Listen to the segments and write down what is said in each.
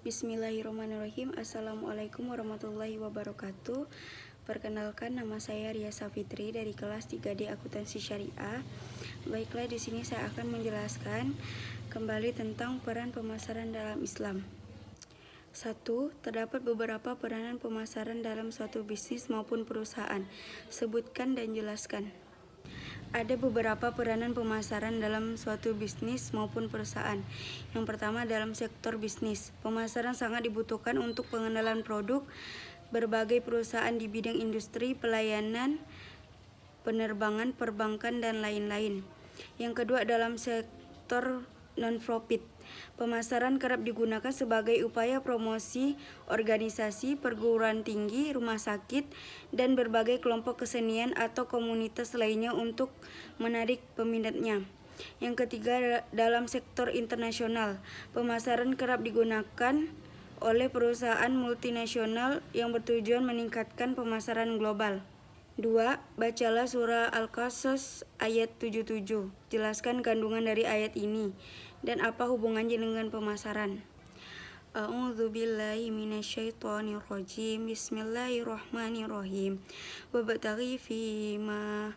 Bismillahirrahmanirrahim. Assalamualaikum warahmatullahi wabarakatuh. Perkenalkan, nama saya Ria Safitri dari kelas 3D Akuntansi Syariah. Baiklah, di sini saya akan menjelaskan kembali tentang peran pemasaran dalam Islam. 1. Terdapat beberapa peranan pemasaran dalam suatu bisnis maupun perusahaan. Sebutkan dan jelaskan. Ada beberapa peranan pemasaran dalam suatu bisnis maupun perusahaan. Yang pertama, dalam sektor bisnis, pemasaran sangat dibutuhkan untuk pengenalan produk berbagai perusahaan di bidang industri, pelayanan, penerbangan, perbankan, dan lain-lain. Yang kedua, dalam sektor non-profit, pemasaran kerap digunakan sebagai upaya promosi organisasi, perguruan tinggi, rumah sakit, dan berbagai kelompok kesenian atau komunitas lainnya untuk menarik peminatnya. Yang ketiga, dalam sektor internasional, pemasaran kerap digunakan oleh perusahaan multinasional yang bertujuan meningkatkan pemasaran global. 2. Bacalah surah Al-Qasas ayat 77. Jelaskan kandungan dari ayat ini dan apa hubungannya dengan pemasaran. A'udzubillahi minasyaitonirrajim. Bismillahirrahmanirrahim. Wabtaghi fima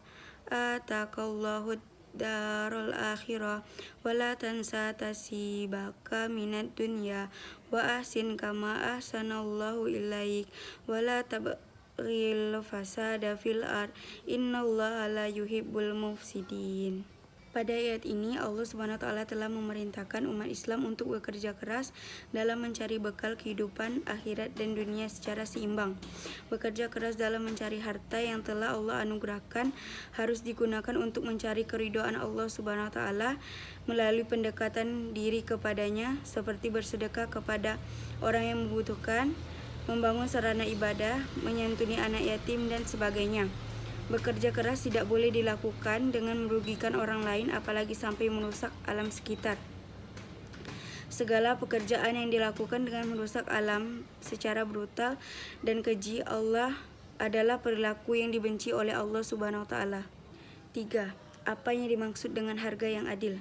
atakallahu darul akhirah wala tansa nasibaka minad dunya wa ahsin kama ahsanallahu ilaik wala tabghil fasada fil ard innallaha la yuhibbul mufsidin. Pada ayat ini, Allah SWT telah memerintahkan umat Islam untuk bekerja keras dalam mencari bekal kehidupan akhirat dan dunia secara seimbang. Bekerja keras dalam mencari harta yang telah Allah anugerahkan harus digunakan untuk mencari keridhaan Allah SWT melalui pendekatan diri kepadanya, seperti bersedekah kepada orang yang membutuhkan, membangun sarana ibadah, menyantuni anak yatim, dan sebagainya. Bekerja keras tidak boleh dilakukan dengan merugikan orang lain, apalagi sampai merusak alam sekitar. Segala pekerjaan yang dilakukan dengan merusak alam secara brutal dan keji Allah adalah perilaku yang dibenci oleh Allah Subhanahu wa taala. 3. Apa yang dimaksud dengan harga yang adil?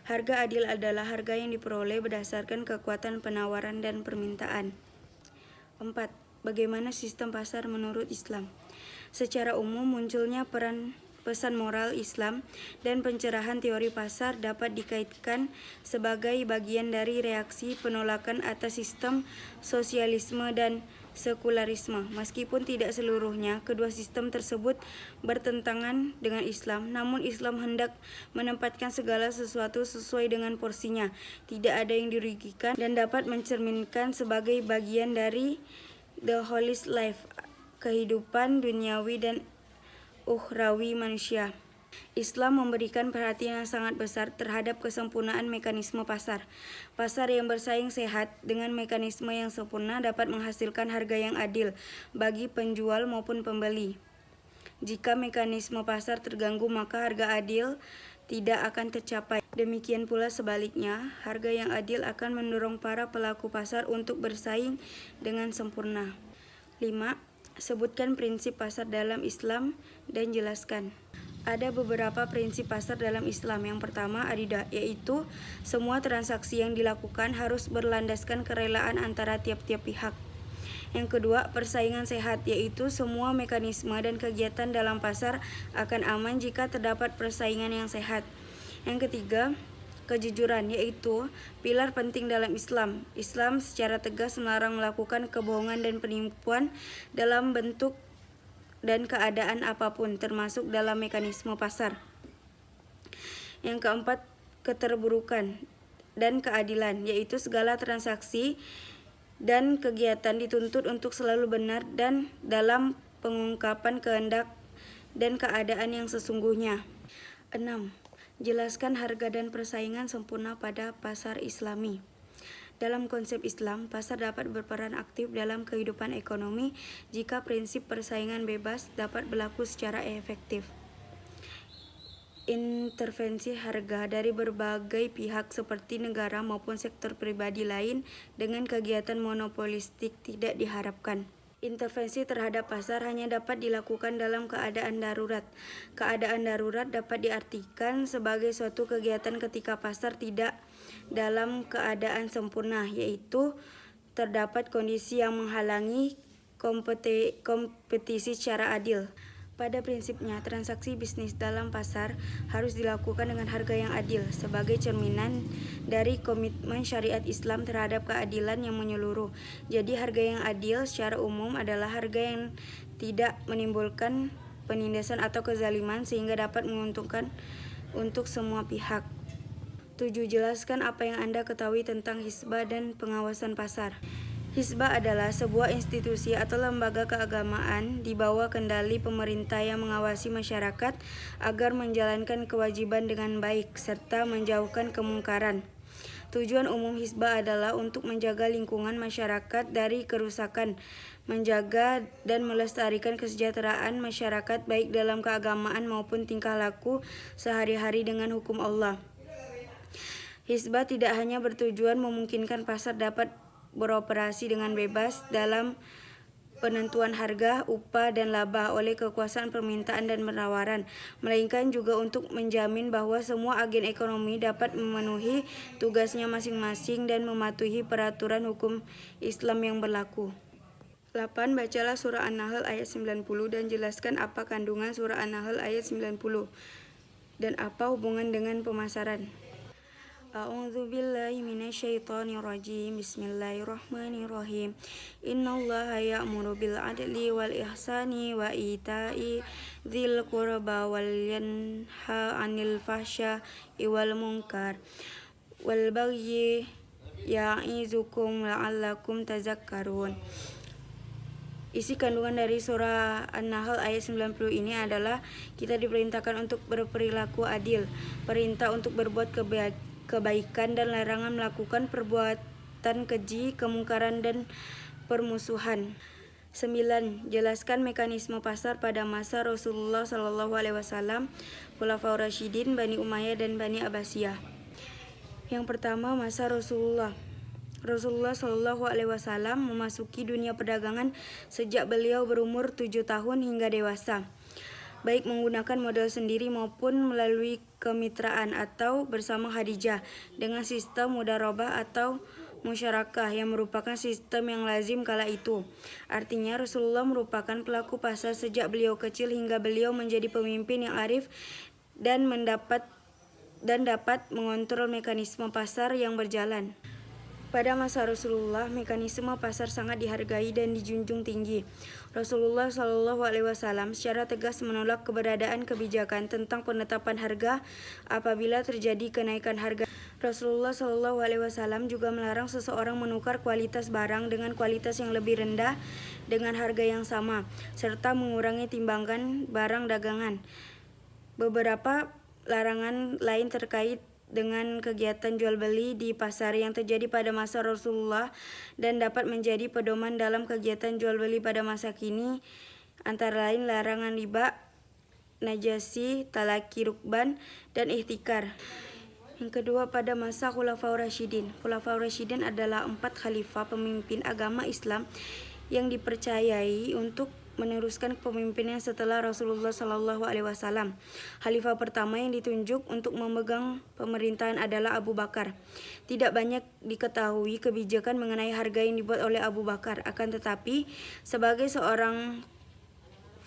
Harga adil adalah harga yang diperoleh berdasarkan kekuatan penawaran dan permintaan. 4. Bagaimana sistem pasar menurut Islam? Secara umum, munculnya pesan moral Islam dan pencerahan teori pasar dapat dikaitkan sebagai bagian dari reaksi penolakan atas sistem sosialisme dan sekularisme. Meskipun tidak seluruhnya kedua sistem tersebut bertentangan dengan Islam, namun Islam hendak menempatkan segala sesuatu sesuai dengan porsinya, tidak ada yang dirugikan, dan dapat mencerminkan sebagai bagian dari the holistic life, kehidupan duniawi dan ukhrawi manusia. Islam memberikan perhatian yang sangat besar terhadap kesempurnaan mekanisme pasar. Pasar yang bersaing sehat dengan mekanisme yang sempurna dapat menghasilkan harga yang adil bagi penjual maupun pembeli. Jika mekanisme pasar terganggu, maka harga adil tidak akan tercapai. Demikian pula sebaliknya, harga yang adil akan mendorong para pelaku pasar untuk bersaing dengan sempurna. 5. Sebutkan prinsip pasar dalam Islam dan jelaskan. Ada beberapa prinsip pasar dalam Islam. Yang pertama, adidah, yaitu semua transaksi yang dilakukan harus berlandaskan kerelaan antara tiap-tiap pihak. Yang kedua, persaingan sehat, yaitu semua mekanisme dan kegiatan dalam pasar akan aman jika terdapat persaingan yang sehat. Yang ketiga, kejujuran, yaitu pilar penting dalam Islam. Islam secara tegas melarang melakukan kebohongan dan penipuan dalam bentuk dan keadaan apapun, termasuk dalam mekanisme pasar. Yang keempat, keterburukan dan keadilan, yaitu segala transaksi dan kegiatan dituntut untuk selalu benar dan dalam pengungkapan kehendak dan keadaan yang sesungguhnya. 6. Jelaskan harga dan persaingan sempurna pada pasar Islami. Dalam konsep Islam, pasar dapat berperan aktif dalam kehidupan ekonomi jika prinsip persaingan bebas dapat berlaku secara efektif. Intervensi harga dari berbagai pihak seperti negara maupun sektor pribadi lain dengan kegiatan monopolistik tidak diharapkan. Intervensi terhadap pasar hanya dapat dilakukan dalam keadaan darurat. Keadaan darurat dapat diartikan sebagai suatu kegiatan ketika pasar tidak dalam keadaan sempurna, yaitu terdapat kondisi yang menghalangi kompetisi secara adil. Pada prinsipnya, transaksi bisnis dalam pasar harus dilakukan dengan harga yang adil sebagai cerminan dari komitmen syariat Islam terhadap keadilan yang menyeluruh. Jadi harga yang adil secara umum adalah harga yang tidak menimbulkan penindasan atau kezaliman sehingga dapat menguntungkan untuk semua pihak. 7. Jelaskan apa yang Anda ketahui tentang hisbah dan pengawasan pasar. Hisbah adalah sebuah institusi atau lembaga keagamaan di bawah kendali pemerintah yang mengawasi masyarakat agar menjalankan kewajiban dengan baik serta menjauhkan kemungkaran. Tujuan umum hisbah adalah untuk menjaga lingkungan masyarakat dari kerusakan, menjaga dan melestarikan kesejahteraan masyarakat baik dalam keagamaan maupun tingkah laku sehari-hari dengan hukum Allah. Hisbah tidak hanya bertujuan memungkinkan pasar dapat beroperasi dengan bebas dalam penentuan harga, upah, dan laba oleh kekuasaan permintaan dan penawaran, melainkan juga untuk menjamin bahwa semua agen ekonomi dapat memenuhi tugasnya masing-masing dan mematuhi peraturan hukum Islam yang berlaku. 8. Bacalah surah An-Nahl ayat 90 dan jelaskan apa kandungan surah An-Nahl ayat 90 dan apa hubungan dengan pemasaran. A'udzu billahi minasyaitonir rajim. Bismillahirrahmanirrahim. Innallaha ya'muru bil adli wal ihsani wa ita'i dzil qurba wal yanha 'anil fahsya'i wal munkar wal bagyi ya'izukum la'allakum tazakkarun. Isi kandungan dari surah An-Nahl ayat 90 ini adalah kita diperintahkan untuk berperilaku adil, perintah untuk berbuat kebaikan dan larangan melakukan perbuatan keji, kemungkaran dan permusuhan. 9. Jelaskan mekanisme pasar pada masa Rasulullah SAW, Khulafaur Rasyidin, Bani Umayyah dan Bani Abbasiyah. Yang pertama, masa Rasulullah. Rasulullah SAW memasuki dunia perdagangan sejak beliau berumur 7 tahun hingga dewasa, baik menggunakan modal sendiri maupun melalui kemitraan atau bersama Khadijah dengan sistem mudharabah atau musyarakah yang merupakan sistem yang lazim kala itu. Artinya Rasulullah merupakan pelaku pasar sejak beliau kecil hingga beliau menjadi pemimpin yang arif dan dapat mengontrol mekanisme pasar yang berjalan. Pada masa Rasulullah, mekanisme pasar sangat dihargai dan dijunjung tinggi. Rasulullah SAW secara tegas menolak keberadaan kebijakan tentang penetapan harga apabila terjadi kenaikan harga. Rasulullah SAW juga melarang seseorang menukar kualitas barang dengan kualitas yang lebih rendah dengan harga yang sama, serta mengurangi timbangan barang dagangan. Beberapa larangan lain terkait dengan kegiatan jual beli di pasar yang terjadi pada masa Rasulullah dan dapat menjadi pedoman dalam kegiatan jual beli pada masa kini, antara lain larangan riba, najasi, talaki rukban, dan ihtikar. Yang kedua, pada masa Khulafaur Rasyidin. Khulafaur Rasyidin adalah 4 khalifah pemimpin agama Islam yang dipercayai untuk meneruskan kepemimpinan setelah Rasulullah SAW. Khalifah pertama yang ditunjuk untuk memegang pemerintahan adalah Abu Bakar. Tidak banyak diketahui kebijakan mengenai harga yang dibuat oleh Abu Bakar, akan tetapi sebagai seorang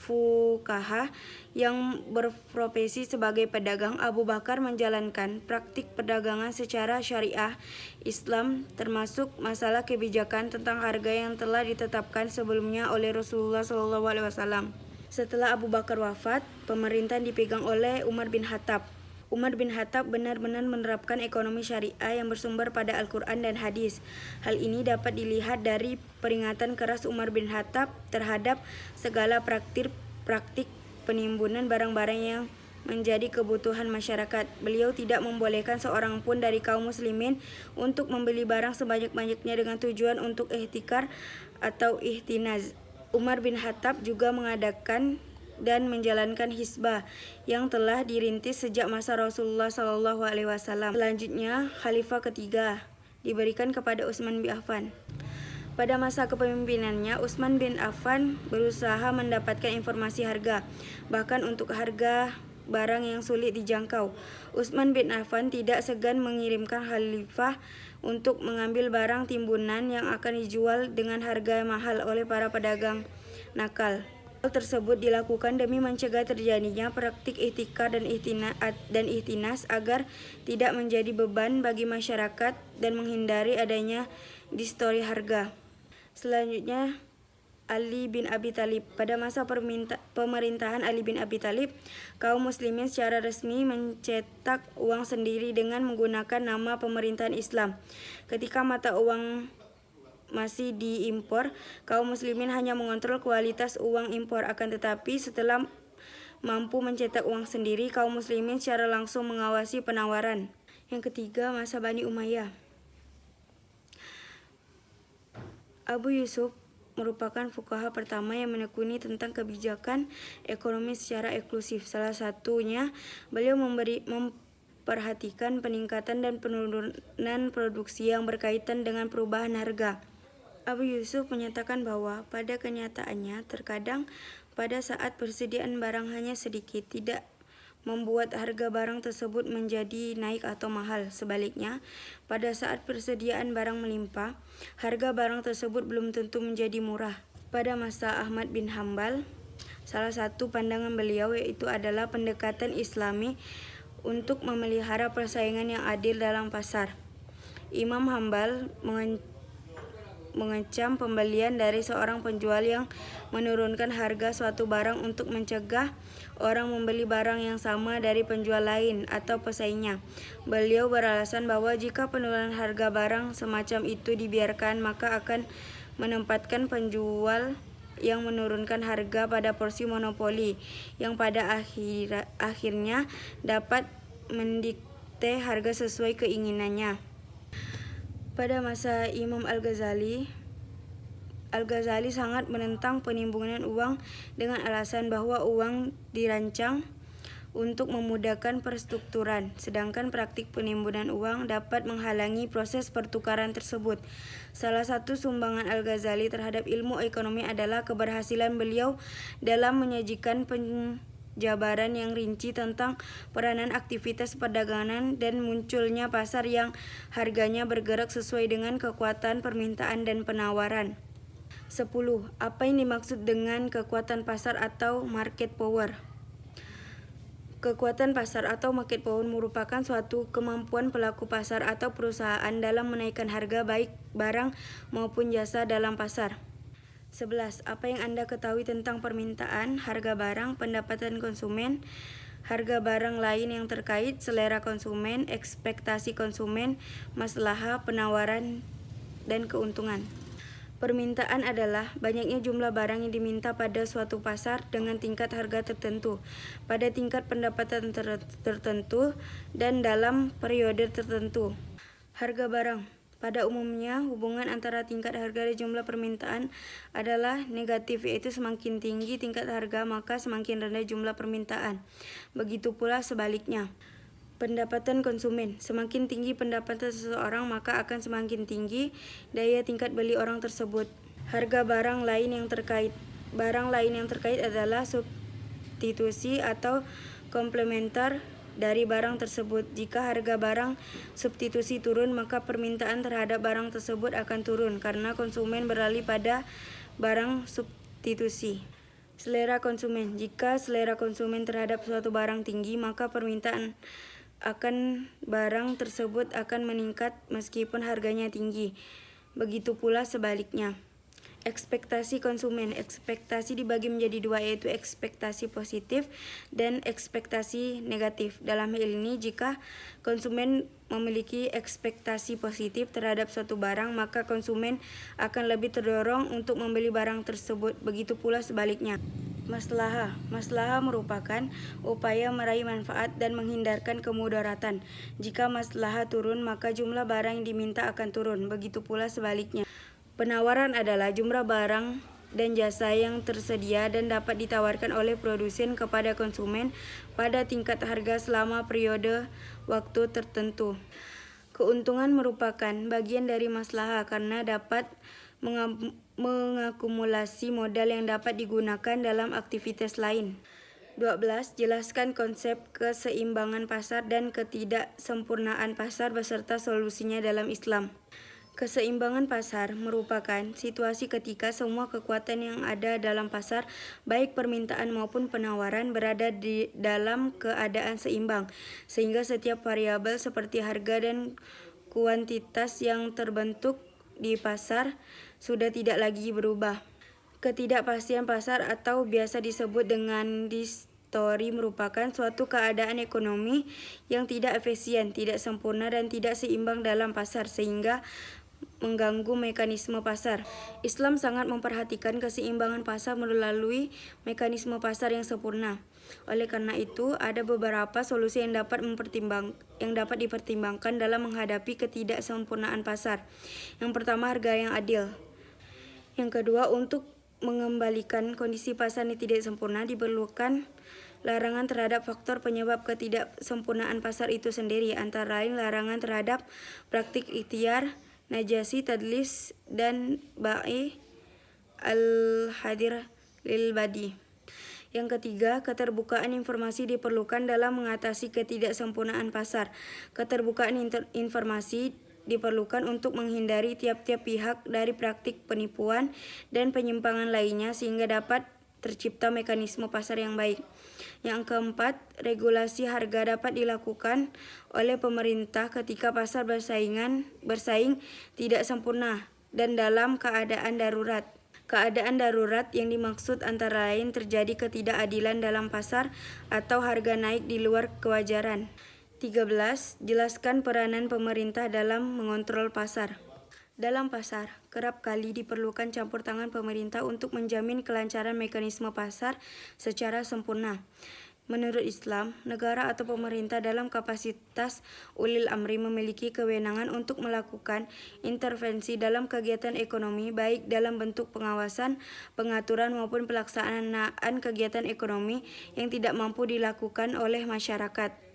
fuqaha yang berprofesi sebagai pedagang, Abu Bakar menjalankan praktik perdagangan secara syariah Islam, termasuk masalah kebijakan tentang harga yang telah ditetapkan sebelumnya oleh Rasulullah SAW. Setelah Abu Bakar wafat, pemerintahan dipegang oleh Umar bin Khattab. Umar bin Khattab benar-benar menerapkan ekonomi syariah yang bersumber pada Al-Quran dan hadis. Hal ini dapat dilihat dari peringatan keras Umar bin Khattab terhadap segala praktik penimbunan barang-barang yang menjadi kebutuhan masyarakat. Beliau tidak membolehkan seorang pun dari kaum muslimin untuk membeli barang sebanyak-banyaknya dengan tujuan untuk ihtikar atau ihtinaz. Umar bin Khattab juga mengadakan dan menjalankan hisbah yang telah dirintis sejak masa Rasulullah SAW. Selanjutnya, khalifah ketiga diberikan kepada Utsman bin Affan. Pada masa kepemimpinannya, Utsman bin Affan berusaha mendapatkan informasi harga, bahkan untuk harga barang yang sulit dijangkau. Utsman bin Affan tidak segan mengirimkan khalifah untuk mengambil barang timbunan yang akan dijual dengan harga mahal oleh para pedagang nakal. Hal tersebut dilakukan demi mencegah terjadinya praktik ihtikar dan ihtinas agar tidak menjadi beban bagi masyarakat dan menghindari adanya distorsi harga. Selanjutnya, Ali bin Abi Thalib. Pada masa pemerintahan Ali bin Abi Thalib, kaum muslimin secara resmi mencetak uang sendiri dengan menggunakan nama pemerintahan Islam. Ketika mata uang masih diimpor, kaum muslimin hanya mengontrol kualitas uang impor. Akan tetapi setelah mampu mencetak uang sendiri, kaum muslimin secara langsung mengawasi penawaran. Yang ketiga, masa Bani Umayyah. Abu Yusuf merupakan fuqaha pertama yang menekuni tentang kebijakan ekonomi secara eksklusif. Salah satunya, beliau memperhatikan peningkatan dan penurunan produksi yang berkaitan dengan perubahan harga. Abu Yusuf menyatakan bahwa pada kenyataannya terkadang pada saat persediaan barang hanya sedikit tidak membuat harga barang tersebut menjadi naik atau mahal. Sebaliknya, pada saat persediaan barang melimpah, harga barang tersebut belum tentu menjadi murah. Pada masa Ahmad bin Hambal, salah satu pandangan beliau yaitu adalah pendekatan Islami untuk memelihara persaingan yang adil dalam pasar. Imam Hambal mengecam pembelian dari seorang penjual yang menurunkan harga suatu barang untuk mencegah orang membeli barang yang sama dari penjual lain atau pesaingnya. Beliau beralasan bahwa jika penurunan harga barang semacam itu dibiarkan, maka akan menempatkan penjual yang menurunkan harga pada porsi monopoli yang pada akhirnya dapat mendikte harga sesuai keinginannya. Pada masa Imam Al-Ghazali sangat menentang penimbunan uang dengan alasan bahwa uang dirancang untuk memudahkan perstrukturan, sedangkan praktik penimbunan uang dapat menghalangi proses pertukaran tersebut. Salah satu sumbangan Al-Ghazali terhadap ilmu ekonomi adalah keberhasilan beliau dalam menyajikan penjabaran yang rinci tentang peranan aktivitas perdagangan dan munculnya pasar yang harganya bergerak sesuai dengan kekuatan permintaan dan penawaran. 10. Apa yang dimaksud dengan kekuatan pasar atau market power? Kekuatan pasar atau market power merupakan suatu kemampuan pelaku pasar atau perusahaan dalam menaikkan harga baik barang maupun jasa dalam pasar. 11. Apa yang Anda ketahui tentang permintaan, harga barang, pendapatan konsumen, harga barang lain yang terkait, selera konsumen, ekspektasi konsumen, masalah penawaran, dan keuntungan. Permintaan adalah banyaknya jumlah barang yang diminta pada suatu pasar dengan tingkat harga tertentu, pada tingkat pendapatan tertentu, dan dalam periode tertentu. Harga barang. Pada umumnya, hubungan antara tingkat harga dan jumlah permintaan adalah negatif, yaitu semakin tinggi tingkat harga, maka semakin rendah jumlah permintaan. Begitu pula sebaliknya. Pendapatan konsumen. Semakin tinggi pendapatan seseorang, maka akan semakin tinggi daya tingkat beli orang tersebut. Harga barang lain yang terkait. Barang lain yang terkait adalah substitusi atau komplementer dari barang tersebut. Jika harga barang substitusi turun, maka permintaan terhadap barang tersebut akan turun karena konsumen beralih pada barang substitusi. Selera konsumen. Jika selera konsumen terhadap suatu barang tinggi, maka permintaan akan barang tersebut akan meningkat meskipun harganya tinggi. Begitu pula sebaliknya. Ekspektasi konsumen. Ekspektasi dibagi menjadi dua, yaitu ekspektasi positif dan ekspektasi negatif. Dalam hal ini, jika konsumen memiliki ekspektasi positif terhadap suatu barang, maka konsumen akan lebih terdorong untuk membeli barang tersebut. Begitu pula sebaliknya. Maslahah. Maslahah merupakan upaya meraih manfaat dan menghindarkan kemudaratan. Jika maslahah turun, maka jumlah barang yang diminta akan turun. Begitu pula sebaliknya. Penawaran adalah jumlah barang dan jasa yang tersedia dan dapat ditawarkan oleh produsen kepada konsumen pada tingkat harga selama periode waktu tertentu. Keuntungan merupakan bagian dari maslahah karena dapat mengakumulasi modal yang dapat digunakan dalam aktivitas lain. 12. Jelaskan konsep keseimbangan pasar dan ketidaksempurnaan pasar beserta solusinya dalam Islam. Keseimbangan pasar merupakan situasi ketika semua kekuatan yang ada dalam pasar, baik permintaan maupun penawaran, berada di dalam keadaan seimbang, sehingga setiap variabel seperti harga dan kuantitas yang terbentuk di pasar sudah tidak lagi berubah. Ketidakpastian pasar atau biasa disebut dengan distori merupakan suatu keadaan ekonomi yang tidak efisien, tidak sempurna, dan tidak seimbang dalam pasar sehingga mengganggu mekanisme pasar. Islam sangat memperhatikan keseimbangan pasar melalui mekanisme pasar yang sempurna. Oleh karena itu, ada beberapa solusi yang dapat dipertimbangkan dalam menghadapi ketidaksempurnaan pasar. Yang pertama, harga yang adil. Yang kedua, untuk mengembalikan kondisi pasar yang tidak sempurna diperlukan larangan terhadap faktor penyebab ketidaksempurnaan pasar itu sendiri, antara lain larangan terhadap praktik ikhtiar, najasi, tadlis, dan ba'i al-hadir lil badi. Yang ketiga, keterbukaan informasi diperlukan dalam mengatasi ketidaksempurnaan pasar. Keterbukaan informasi diperlukan untuk menghindari tiap-tiap pihak dari praktik penipuan dan penyimpangan lainnya sehingga dapat tercipta mekanisme pasar yang baik. Yang keempat, regulasi harga dapat dilakukan oleh pemerintah ketika pasar bersaing tidak sempurna dan dalam keadaan darurat. Keadaan darurat yang dimaksud antara lain terjadi ketidakadilan dalam pasar atau harga naik di luar kewajaran. 13. Jelaskan peranan pemerintah dalam mengontrol pasar. Dalam pasar, kerap kali diperlukan campur tangan pemerintah untuk menjamin kelancaran mekanisme pasar secara sempurna. Menurut Islam, negara atau pemerintah dalam kapasitas ulil amri memiliki kewenangan untuk melakukan intervensi dalam kegiatan ekonomi, baik dalam bentuk pengawasan, pengaturan maupun pelaksanaan kegiatan ekonomi yang tidak mampu dilakukan oleh masyarakat.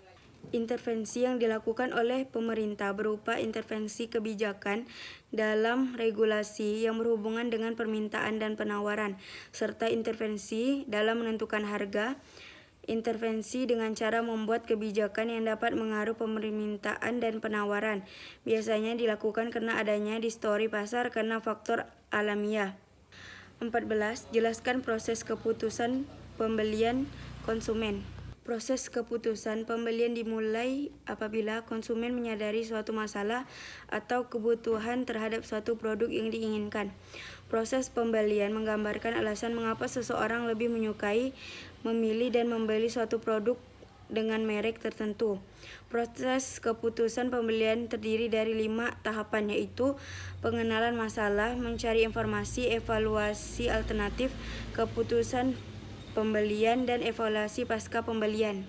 Intervensi yang dilakukan oleh pemerintah berupa intervensi kebijakan dalam regulasi yang berhubungan dengan permintaan dan penawaran, serta intervensi dalam menentukan harga. Intervensi dengan cara membuat kebijakan yang dapat mengaruh permintaan dan penawaran biasanya dilakukan karena adanya distori pasar karena faktor alamiah. 14. Jelaskan proses keputusan pembelian konsumen. Proses keputusan pembelian dimulai apabila konsumen menyadari suatu masalah atau kebutuhan terhadap suatu produk yang diinginkan. Proses pembelian menggambarkan alasan mengapa seseorang lebih menyukai, memilih, dan membeli suatu produk dengan merek tertentu. Proses keputusan pembelian terdiri dari 5 tahapan, yaitu pengenalan masalah, mencari informasi, evaluasi alternatif, keputusan pembelian, dan evaluasi pasca pembelian.